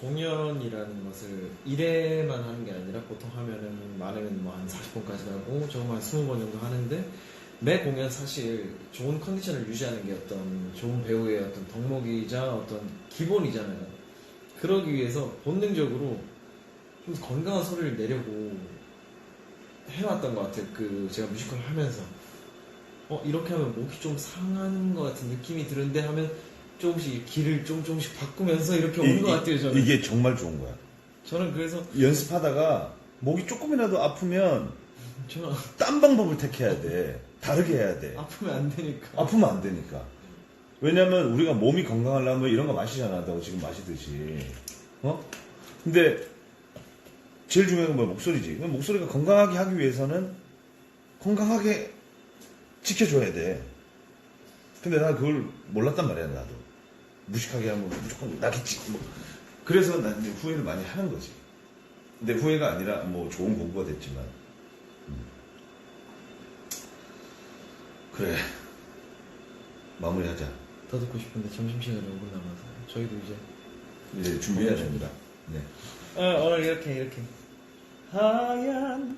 공연이라는 것을 1회만 하는 게 아니라, 보통 하면은 많으면 뭐 한 40번까지 하고, 조금 한 20번 정도 하는데, 매 공연 사실 좋은 컨디션을 유지하는 게 어떤 좋은 배우의 어떤 덕목이자 어떤 기본이잖아요. 그러기 위해서 본능적으로 좀 건강한 소리를 내려고 해왔던 것 같아요. 제가 뮤지컬 하면서 이렇게 하면 목이 좀 상하는 것 같은 느낌이 드는데 하면 조금씩 길을 조금씩 바꾸면서 이렇게 온 것 같아요. 저는 이게 정말 좋은 거야. 저는 그래서 연습하다가 목이 조금이라도 아프면 저는 딴 방법을 택해야 돼. 다르게 해야 돼. 아프면 안 되니까. 아프면 안 되니까. 왜냐면 우리가 몸이 건강하려면 이런 거 마시잖아. 너 지금 마시듯이. 근데 제일 중요한 건 뭐야? 목소리지. 목소리가 건강하게 하기 위해서는 건강하게 지켜줘야 돼. 근데 나 그걸 몰랐단 말이야, 나도. 무식하게 하면 무조건 나겠지. 그래서 난 이제 후회를 많이 하는 거지. 근데 후회가 아니라 뭐 좋은 공부가 됐지만. 그래. 마무리하자. 더 듣고 싶은데 점심시간이 5분 남아서 저희도 이제 이제 준비해야 됩니다. 네. 오늘 이렇게 하얀